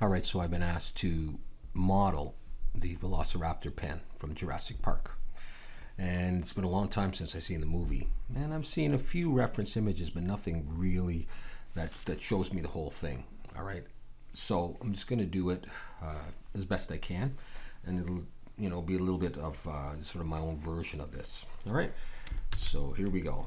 Alright, so I've been asked to model the Velociraptor pen from Jurassic Park. And it's been a long time since I've seen the movie. And I've seen a few reference images, but nothing really that shows me the whole thing. Alright, so I'm just going to do it as best I can. And it'll be a little bit of sort of my own version of this. Alright, so here we go.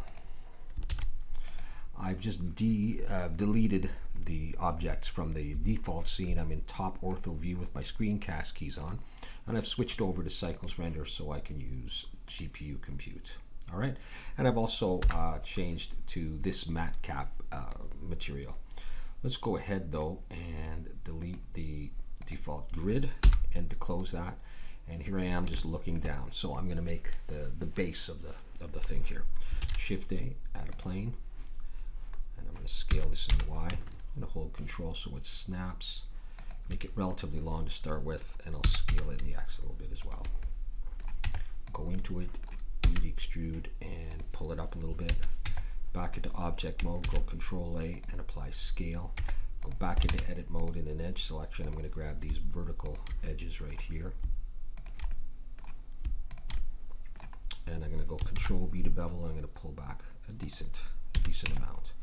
I've just deleted the objects from the default scene. I'm in top ortho view with my screencast keys on, and I've switched over to Cycles Render so I can use GPU compute. All right, and I've also changed to this matte cap material. Let's go ahead though and delete the default grid and to close that. And here I am just looking down. So I'm going to make the base of the thing here. Shift A, add a plane. I'm going to scale this in the Y. I'm going to hold Control so it snaps. Make it relatively long to start with, and I'll scale it in the X a little bit as well. Go into it, extrude, and pull it up a little bit. Back into object mode, go Control A and apply scale. Go back into edit mode in an edge selection. I'm going to grab these vertical edges right here. And I'm going to go Control B to bevel. I'm going to pull back a decent amount.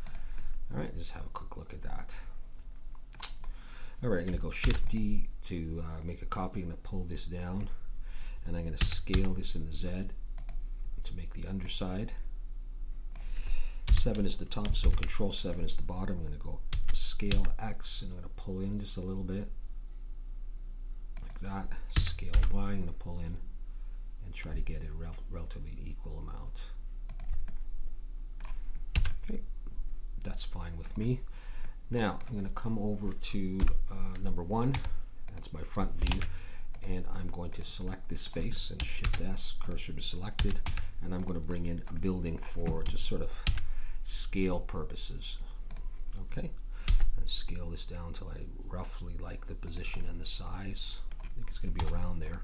All right, just have a quick look at that. All right, I'm going to go Shift D to make a copy. I'm going to pull this down, and I'm going to scale this in the Z to make the underside. 7 is the top, so Control 7 is the bottom. I'm going to go Scale X, and I'm going to pull in just a little bit, like that. Scale Y, I'm going to pull in, and try to get it relatively equal amount. Okay. That's fine with me. Now I'm going to come over to number 1. That's my front view, and I'm going to select this face and Shift S, cursor to selected, and I'm going to bring in a building for just sort of scale purposes. Okay, and scale this down till I roughly like the position and the size. I think it's going to be around there.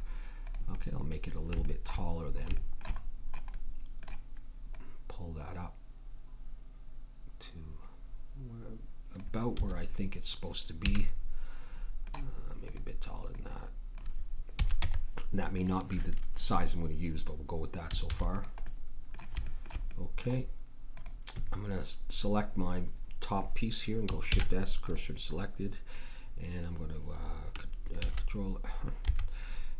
Okay, I'll make it a little bit taller then. Pull that up to about where I think it's supposed to be, maybe a bit taller than that. That may not be the size I'm going to use, but we'll go with that so far. Okay, I'm going to select my top piece here and go Shift S, cursor to selected, and I'm going to Control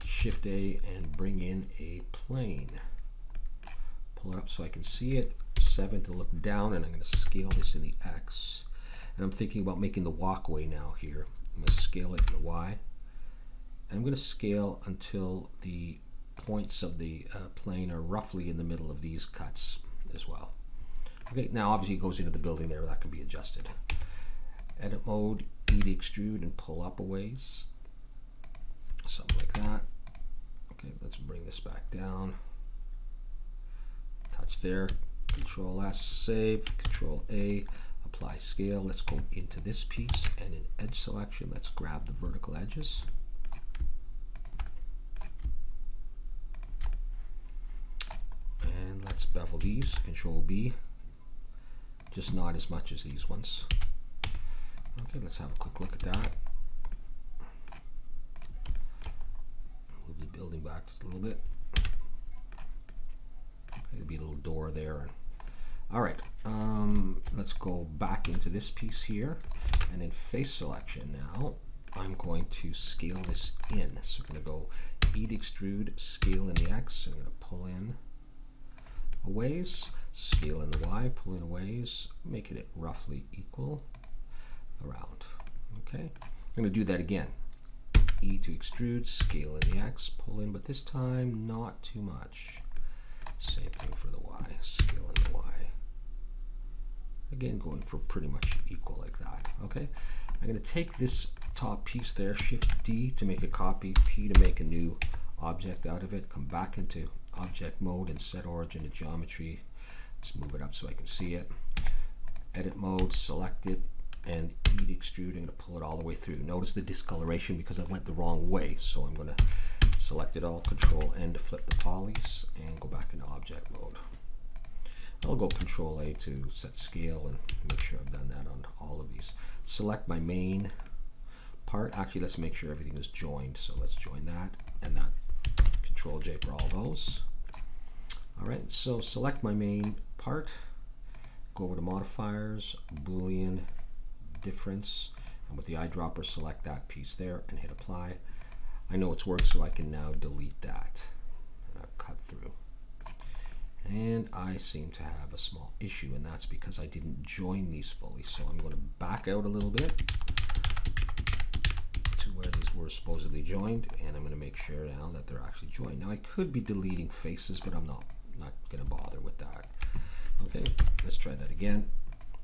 Shift A and bring in a plane. Pull it up so I can see it. 7 to look down, and I'm going to scale this in the X. And I'm thinking about making the walkway now here. I'm going to scale it in the Y. And I'm going to scale until the points of the plane are roughly in the middle of these cuts as well. Okay, now obviously it goes into the building there. That can be adjusted. Edit mode, E to extrude and pull up a ways. Something like that. Okay, let's bring this back down. Touch there. Control S, save, Control A, apply scale. Let's go into this piece, and in edge selection, let's grab the vertical edges. And let's bevel these, Control B, just not as much as these ones. Okay, let's have a quick look at that. Move the building back just a little bit. There'll be a little door there. All right, let's go back into this piece here, and in face selection now, I'm going to scale this in. So I'm going to go E to extrude, scale in the X, and I'm going to pull in a ways, scale in the Y, pull in a ways, making it roughly equal around. Okay, I'm going to do that again. E to extrude, scale in the X, pull in, but this time not too much. Same thing for the Y, scale in the Y. Again, going for pretty much equal like that. Okay, I'm going to take this top piece there, Shift D to make a copy, P to make a new object out of it, come back into object mode and set origin to geometry. Let's move it up so I can see it. Edit mode, select it, and E to extrude. I'm going to pull it all the way through. Notice the discoloration because I went the wrong way, so I'm going to select it all, Control N to flip the polys, and go back into object mode. I'll go Control A to set scale and make sure I've done that on all of these. Select my main part. Actually, let's make sure everything is joined. So let's join that and that. Control J for all those. All right, so select my main part, go over to modifiers, Boolean difference, and with the eyedropper select that piece there and hit apply. I know it's worked, so I can now delete that. And I've cut through. And I seem to have a small issue, and that's because I didn't join these fully. So I'm going to back out a little bit to where these were supposedly joined, and I'm going to make sure now that they're actually joined. Now I could be deleting faces, but I'm not going to bother with that. Okay, let's try that again.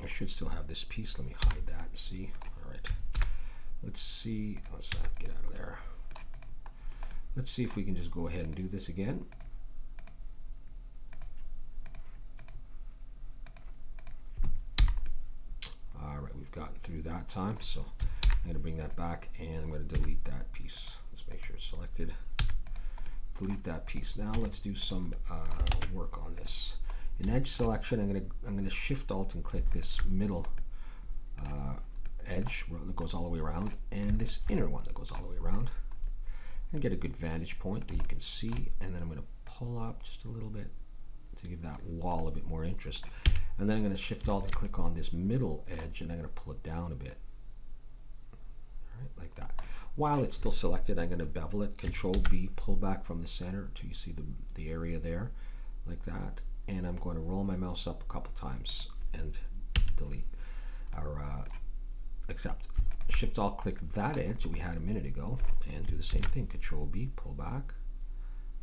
I should still have this piece. Let me hide that and see. All right, let's see. Let's get out of there. Let's see if we can just go ahead and do this again. All right, we've gotten through that time, so I'm going to bring that back and I'm going to delete that piece. Let's make sure it's selected. Delete that piece. Now let's do some work on this. In edge selection, I'm going to Shift Alt and click this middle edge that goes all the way around, and this inner one that goes all the way around, and get a good vantage point that you can see. And then I'm going to pull up just a little bit to give that wall a bit more interest. And then I'm going to Shift Alt and click on this middle edge, and I'm going to pull it down a bit. All right, like that. While it's still selected, I'm going to bevel it. Control B, pull back from the center until you see the area there, like that. And I'm going to roll my mouse up a couple times and delete or accept. Shift Alt, click that edge that we had a minute ago, and do the same thing. Control B, pull back,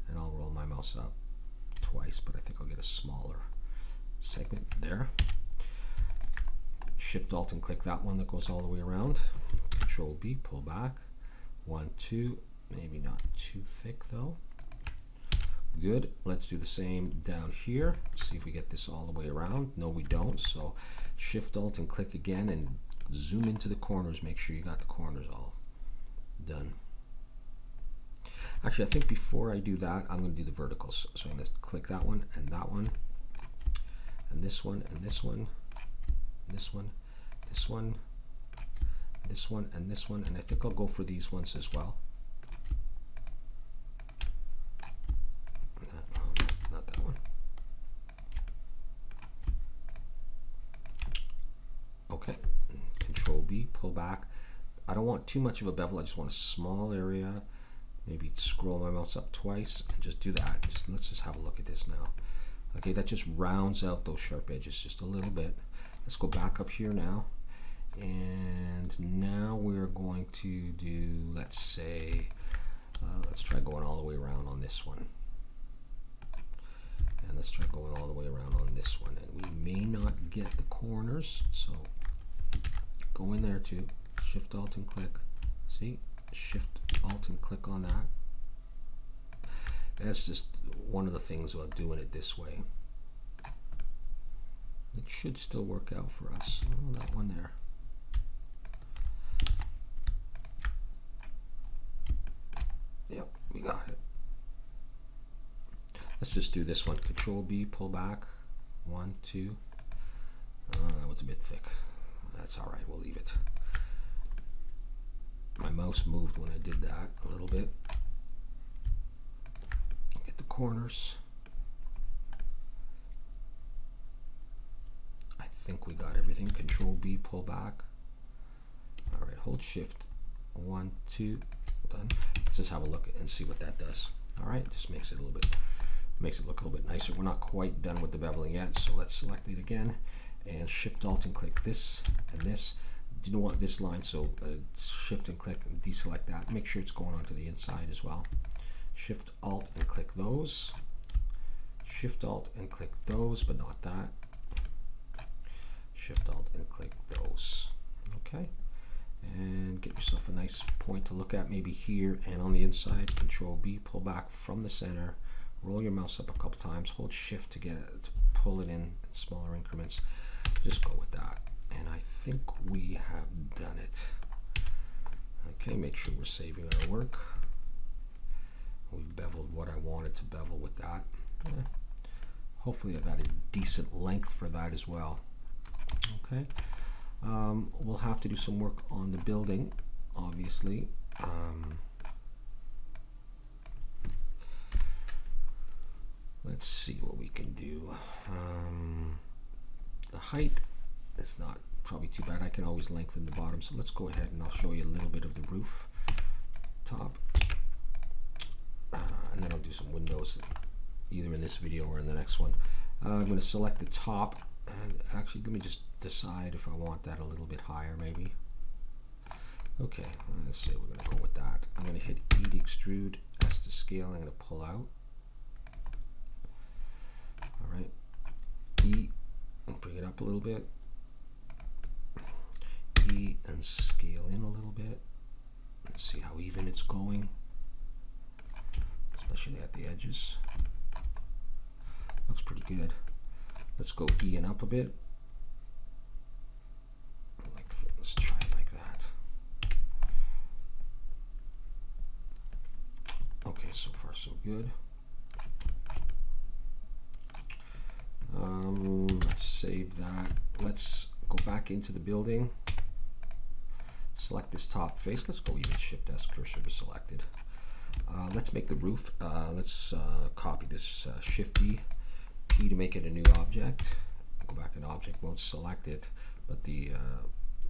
and I'll roll my mouse up twice, but I think I'll get a smaller segment there. Shift Alt and click that one that goes all the way around. Control B, pull back. 1, 2, maybe not too thick though. Good. Let's do the same down here. See if we get this all the way around. No, we don't. So Shift Alt and click again and zoom into the corners. Make sure you got the corners all done. Actually, I think before I do that, I'm going to do the verticals. So I'm going to click that one and that one, and this one and this one, this one, this one, this one, and this one, and I think I'll go for these ones as well. Not that one. Okay, Control B, pull back. I don't want too much of a bevel. I just want a small area. Maybe scroll my mouse up twice and just do that. Let's just have a look at this now. Okay, that just rounds out those sharp edges just a little bit. Let's go back up here now. And now we're going to do, let's say, let's try going all the way around on this one. And let's try going all the way around on this one. And we may not get the corners, so go in there too. Shift Alt and click. See? Shift Alt and click on that. That's just one of the things about doing it this way. It should still work out for us. Oh, that one there. Yep, we got it. Let's just do this one. Control B, pull back. 1, 2. That was a bit thick. That's all right. We'll leave it. My mouse moved when I did that a little bit. Get the corners. I think we got everything. Control B, pull back. All right, hold Shift. 1, 2. Done. Let's just have a look and see what that does. All right, just makes it a little bit, makes it look a little bit nicer. We're not quite done with the beveling yet, so let's select it again and Shift Alt and click this and this. You don't want this line, so Shift and click and deselect that. Make sure it's going onto the inside as well. Shift Alt and click those. Shift Alt and click those, but not that. Shift Alt and click those. Okay, and get yourself a nice point to look at, maybe here and on the inside. Control B, pull back from the center. Roll your mouse up a couple times. Hold Shift to get it to pull it in smaller increments. Just go with that. And I think we have done it. Okay, make sure we're saving our work. We've beveled what I wanted to bevel with that. Hopefully I got a decent length for that as well. Okay, we'll have to do some work on the building obviously. Let's see what we can do. The height is not probably too bad. I can always lengthen the bottom, so let's go ahead and I'll show you a little bit of the roof top, and then I'll do some windows either in this video or in the next one. I'm going to select the top, and actually let me just decide if I want that a little bit higher maybe. Okay, let's say we're going to go with that. I'm going to hit E to extrude, S to scale. I'm going to pull out. All right, E and bring it up a little bit. E and scale in a little bit. Let's see how even it's going, especially at the edges. Looks pretty good. Let's go E and up a bit. Let's try it like that. Okay, so far so good. Let's save that. Let's go back into the building. Select this top face. Let's go even Shift S, cursor to selected. Let's make the roof. Let's copy this Shift D, P to make it a new object. Go back in object mode, select it, but the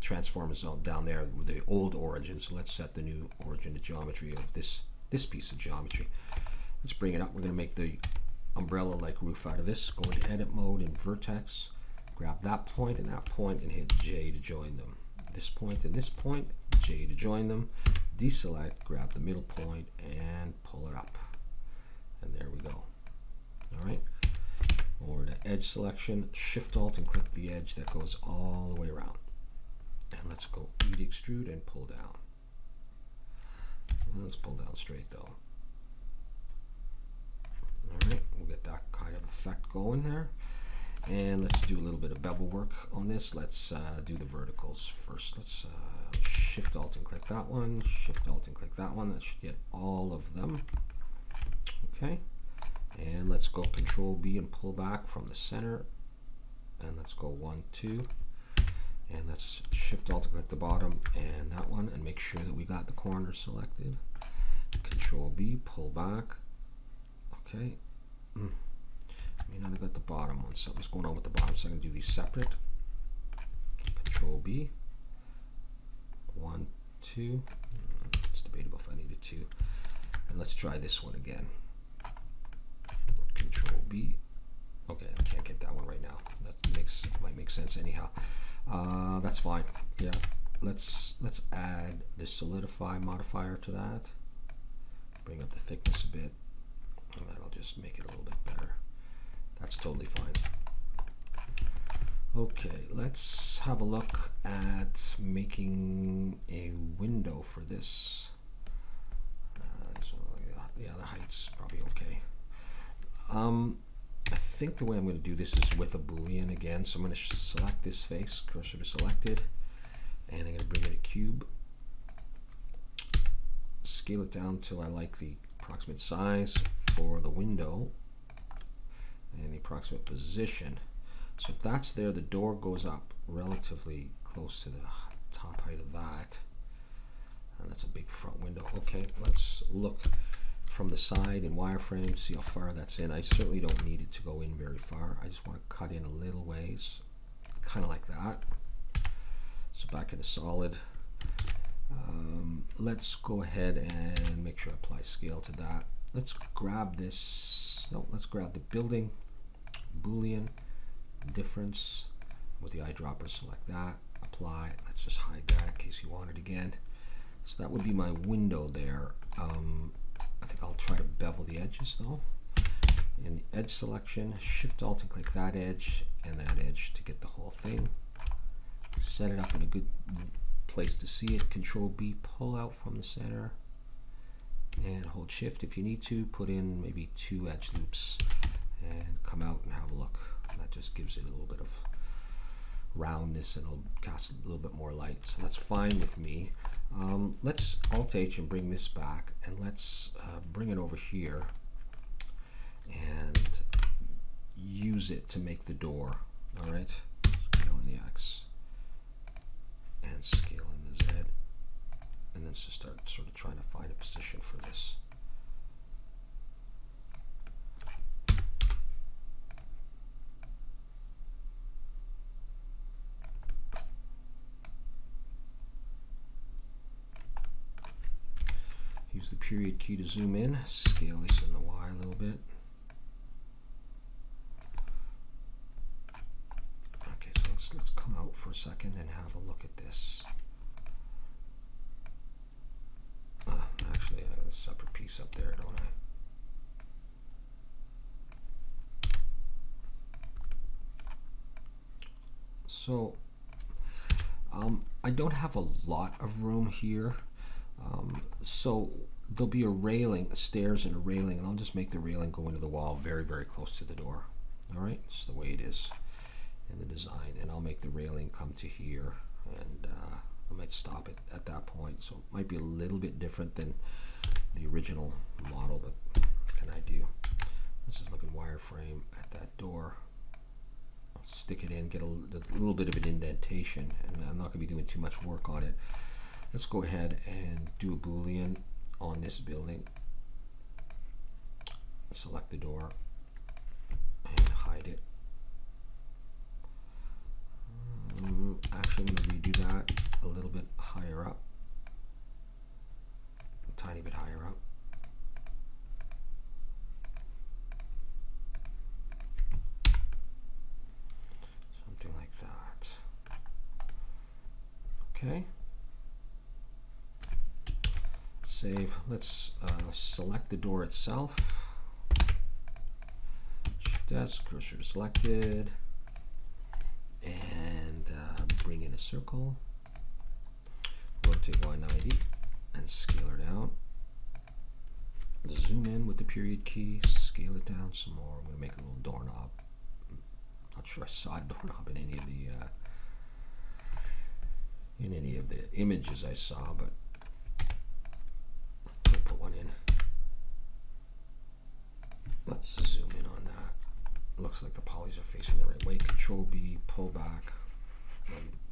transform is down there with the old origin. So let's set the new origin to geometry of this piece of geometry. Let's bring it up. We're going to make the umbrella-like roof out of this. Go into edit mode and vertex. Grab that point and hit J to join them. This point and this point, J to join them. Deselect, grab the middle point and pull it up. And there we go. All right. Over to edge selection, Shift Alt and click the edge that goes all the way around. And let's go E to extrude and pull down. And let's pull down straight though. All right, we'll get that kind of effect going there. And let's do a little bit of bevel work on this. Let's do the verticals first. Let's Shift Alt and click that one, Shift Alt and click that one. That should get all of them. Okay, and let's go Control B and pull back from the center. And let's go 1, 2. And let's Shift Alt and click the bottom and that one, and make sure that we got the corner selected. Control B, pull back. Okay. May not have got the bottom one. Something's going on with the bottom, so I'm going to do these separate. Control B. 1, 2. It's debatable if I needed 2. And let's try this one again. Control B. Okay, I can't get that one right now. That might make sense anyhow. That's fine. Yeah. Let's add the solidify modifier to that. Bring up the thickness a bit. And that'll just make it a little bit better. That's totally fine. Okay, let's have a look at making a window for this. So yeah, the height's probably okay. I think the way I'm going to do this is with a Boolean again. So I'm going to select this face, cursor to selected, and I'm going to bring it a cube. Scale it down till I like the approximate size for the window and the approximate position. So if that's there, the door goes up relatively close to the top height of that, and that's a big front window. Okay, let's look from the side in wireframe, see how far that's in. I certainly don't need it to go in very far. I just want to cut in a little ways, kind of like that. So back into solid. Let's go ahead and make sure I apply scale to that. Let's grab this. No, let's grab the building Boolean difference with the eyedropper. Select that, apply. Let's just hide that in case you want it again. So that would be my window there. I think I'll try to bevel the edges though. In the edge selection, Shift Alt and click that edge and that edge to get the whole thing. Set it up in a good place to see it. Control B, pull out from the center, and hold Shift if you need to. Put in maybe 2 edge loops and come out and have a look. That just gives it a little bit of roundness and it'll cast a little bit more light. So that's fine with me. Let's Alt H and bring this back, and let's bring it over here and use it to make the door. All right, scale in the X and scale in the Z, and then just start sort of trying to find a position for this. Use the period key to zoom in, scale this in the Y a little bit. Okay, so let's come out for a second and have a look at this. Actually, I have a separate piece up there, don't I? So, I don't have a lot of room here. So there'll be a railing, stairs and a railing, and I'll just make the railing go into the wall very, very close to the door. All right, it's the way it is in the design, and I'll make the railing come to here, and I might stop it at that point. So it might be a little bit different than the original model, but what can I do? This is looking wireframe at that door. I'll stick it in, get a little bit of an indentation, and I'm not going to be doing too much work on it. Let's go ahead and do a Boolean on this building. Select the door and hide it. Actually, I'm going to redo that a little bit higher up, a tiny bit higher up. Something like that. Okay. Save. Let's select the door itself. Shift S, cursor selected, and bring in a circle. Rotate 190 and scale her down. Zoom in with the period key, scale it down some more. I'm going to make a little doorknob. Not sure I saw a doorknob in any of the images I saw, but put one in. Let's zoom in on that. Looks like the polys are facing the right way. Control B, pull back.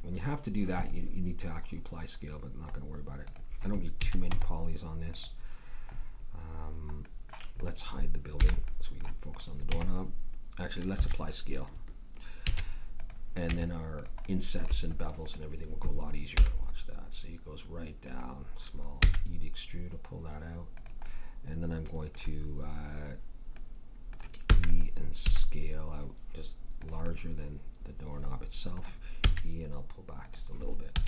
When you have to do that, you need to actually apply scale, but I'm not going to worry about it. I don't need too many polys on this. Let's hide the building so we can focus on the doorknob. Actually, let's apply scale. And then our insets and bevels and everything will go a lot easier. Watch that. See, it goes right down. Small. You'd extrude to pull that out. And then I'm going to E and scale out just larger than the doorknob itself. E, and I'll pull back just a little bit.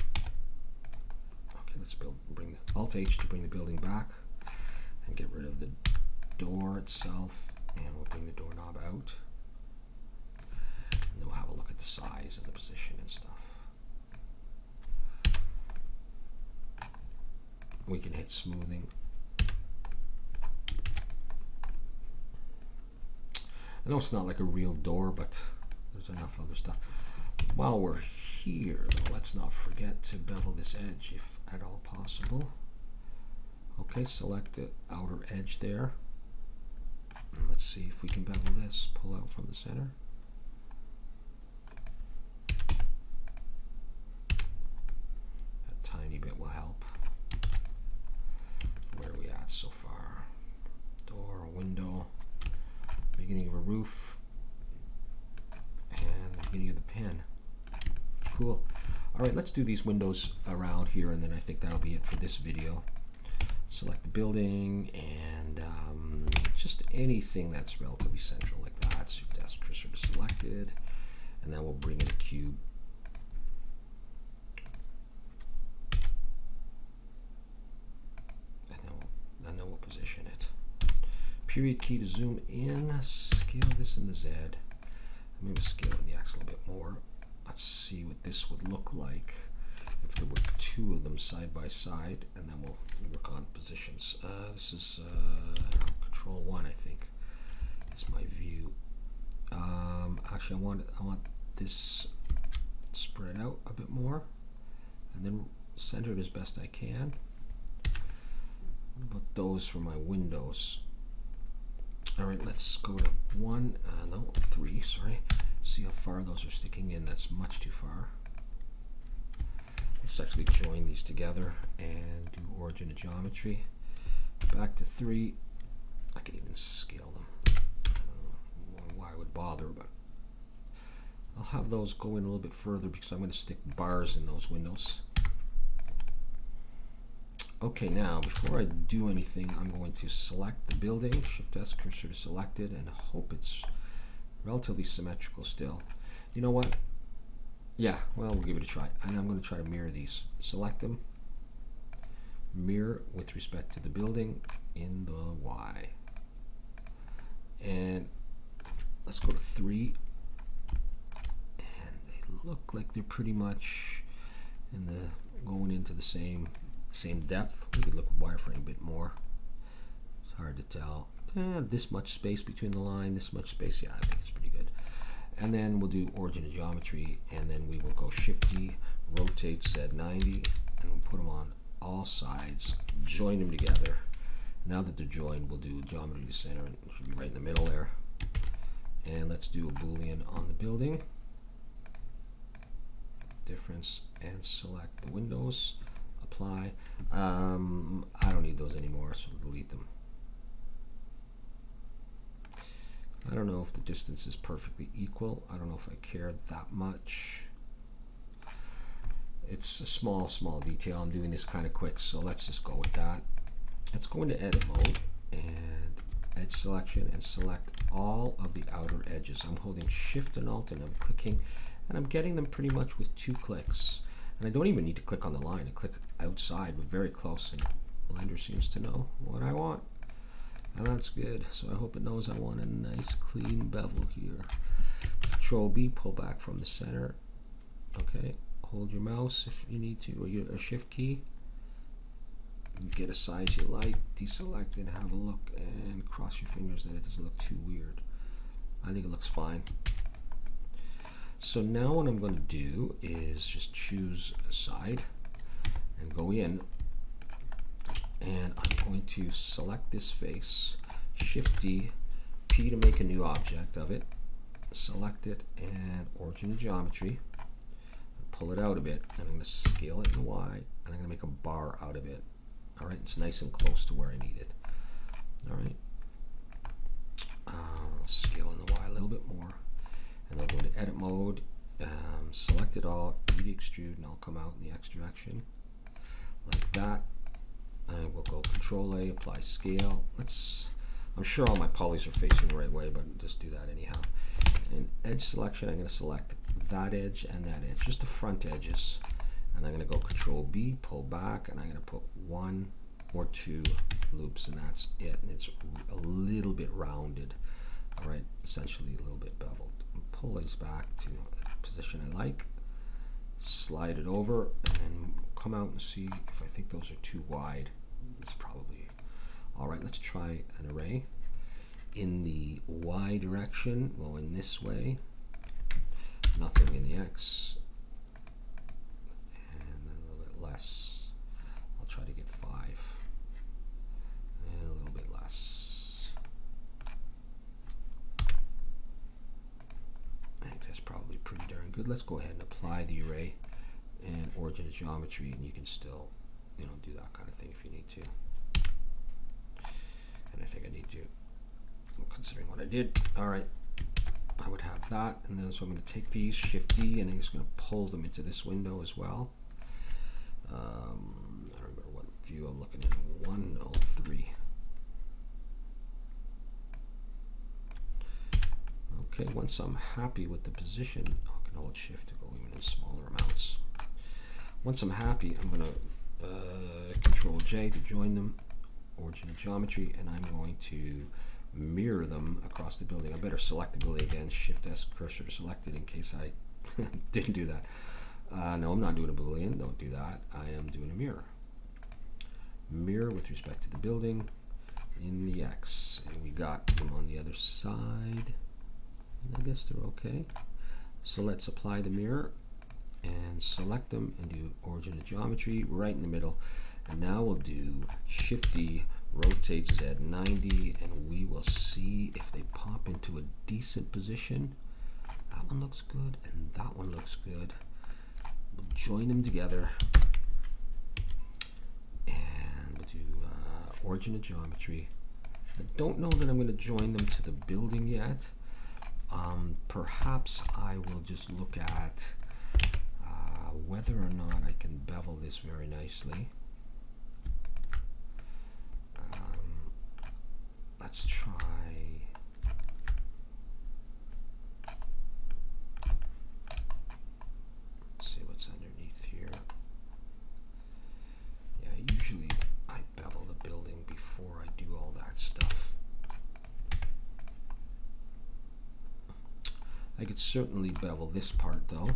Okay, let's bring the Alt H to bring the building back and get rid of the door itself, and we'll bring the doorknob out. And then we'll have a look at the size and the position and stuff. We can hit smoothing. I know it's not like a real door, but there's enough other stuff. While we're here, though, let's not forget to bevel this edge if at all possible. Okay, select the outer edge there. And let's see if we can bevel this, pull out from the center. That tiny bit will help. Where are we at so far? Door, window, beginning of a roof, and the beginning of the pen. Cool. All right, let's do these windows around here, and then I think that'll be it for this video. Select the building, and just anything that's relatively central like that. Shift S, cursor to selected, and then we'll bring in a cube. And then we'll position it. Period key to zoom in, scale this in the Z. Maybe scale in the X a little bit more. Let's see what this would look like if there were two of them side by side, and then we'll work on positions. This is Control 1, I think, is my view. Actually, I want this spread out a bit more, and then center it as best I can. What about those for my windows? All right, let's go to 3, sorry. See how far those are sticking in. That's much too far. Let's Let's actually join these together and do origin of geometry. Back to 3. I can even scale them. I don't know why I would bother, but I'll have those go in a little bit further because I'm going to stick bars in those windows. Okay, now before I do anything, I'm going to select the building, Shift S, cursor to selected, and hope it's relatively symmetrical still. You know what? Yeah, well, we'll give it a try. And I'm going to try to mirror these. Select them, mirror with respect to the building in the Y. And let's go to 3. And they look like they're pretty much in the going into the same depth. We could look at wireframe a bit more. It's hard to tell. This much space between the line, this much space. Yeah, I think it's pretty good. And then we'll do origin of geometry, and then we will go Shift D, rotate Z 90, and we'll put them on all sides, join them together. Now that they're joined, we'll do geometry to center, and it should be right in the middle there. And let's do a Boolean on the building. Difference, and select the windows. Apply. I don't need those anymore, so we'll delete them. I don't know if the distance is perfectly equal. I don't know if I care that much. It's a small detail. I'm doing this kind of quick, so let's just go with that. Let's go into edit mode and edge selection and select all of the outer edges. I'm holding Shift and Alt and I'm clicking, and I'm getting them pretty much with 2 clicks. And I don't even need to click on the line. I click outside, but very close, and Blender seems to know what I want. And that's good. So I hope it knows I want a nice clean bevel here. Control B, pull back from the center. Okay, hold your mouse if you need to, or your Shift key. Get a size you like, deselect it, have a look, and cross your fingers that it doesn't look too weird. I think it looks fine. So now what I'm going to do is just choose a side and go in, and I'm going to select this face, Shift D, P to make a new object of it, select it, and origin of geometry, pull it out a bit, and I'm going to scale it in the Y, and I'm going to make a bar out of it. All right, it's nice and close to where I need it. All right, scale in the Y a little bit more. And I'll go to edit mode, select it all, E to extrude, and I'll come out in the X direction like that. And we'll go Control A, apply scale. I'm sure all my polys are facing the right way, but just do that anyhow. In edge selection, I'm going to select that edge and that edge, just the front edges. And I'm going to go Control B, pull back, and I'm going to put 1 or 2 loops, and that's it. And it's a little bit rounded, all right, essentially a little bit beveled. Pull these back to a position I like, slide it over, and then come out and see if I think those are too wide. It's probably all right. Let's try an array in the Y direction, going this way, nothing in the X, and then a little bit less. I'll try to get 5, and a little bit less. I think that's probably pretty darn good. Let's go ahead and apply the array and origin of geometry, and you can still, do that kind of thing if you need to. And I think I need to, considering what I did. All right, I would have that, and then so I'm going to take these, Shift D, and I'm just going to pull them into this window as well. I don't remember what view I'm looking at. 103. Okay, once I'm happy with the position, I can hold Shift to go even in smaller amounts. Once I'm happy, I'm going to Control J to join them, origin of geometry, and I'm going to mirror them across the building. I better select the building again, Shift S, cursor to select it in case I didn't do that. No, I'm not doing a Boolean, don't do that. I am doing a mirror. Mirror with respect to the building in the X, and we got them on the other side. I guess they're okay. So let's apply the mirror and select them and do origin of geometry right in the middle. And now we'll do Shift D, rotate Z 90, and we will see if they pop into a decent position. That one looks good, and that one looks good. We'll join them together origin of geometry. I don't know that I'm going to join them to the building yet. Perhaps I will just look at whether or not I can bevel this very nicely. Let's try. Let's see what's underneath here. Yeah, usually I bevel the building before I do all that stuff. I could certainly bevel this part though,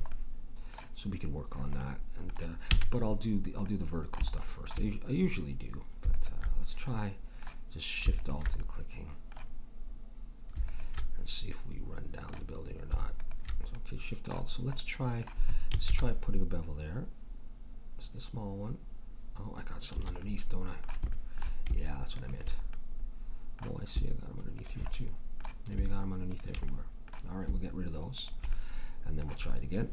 so we can work on that. And but I'll do the vertical stuff first. I usually do, but let's try just Shift Alt and clicking and see if we run down the building or not. It's okay, Shift Alt. So let's try putting a bevel there. It's the small one. Oh, I got something underneath, don't I? Yeah, that's what I meant. Oh, I see. I got them underneath here too. Maybe I got them underneath everywhere. All right, we'll get rid of those, and then we'll try it again.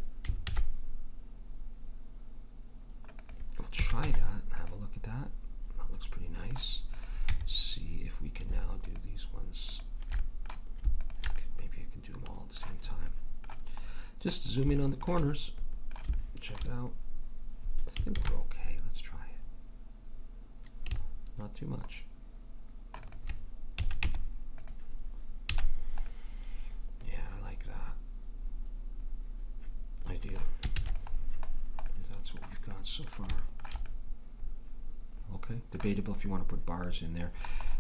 We'll try that and have a look at that. That looks pretty nice. See if we can now do these ones. Maybe I can do them all at the same time. Just zoom in on the corners. Check it out. I think we're okay. Let's try it. Not too much. Yeah, I like that. I do. That's what we've got so far. Okay, debatable if you want to put bars in there.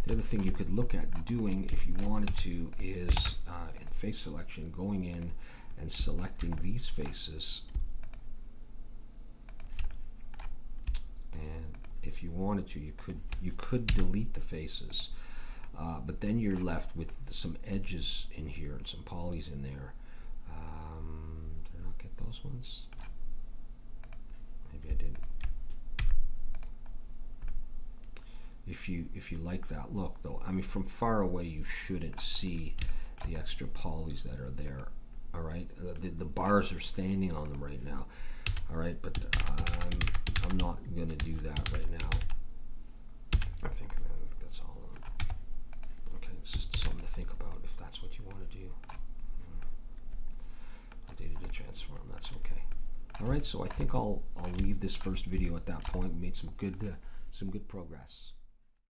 The other thing you could look at doing if you wanted to is in face selection, going in and selecting these faces. And if you wanted to, you could delete the faces, but then you're left with some edges in here and some polys in there. Did I not get those ones? Maybe I didn't. If you like that look though, I mean from far away you shouldn't see the extra polys that are there. All right, the bars are standing on them right now. All right, but I'm not gonna do that right now. I think that's all. Okay, it's just something to think about if that's what you want to do. Updated to transform. That's okay. All right, so I think I'll leave this first video at that point. We made some good progress.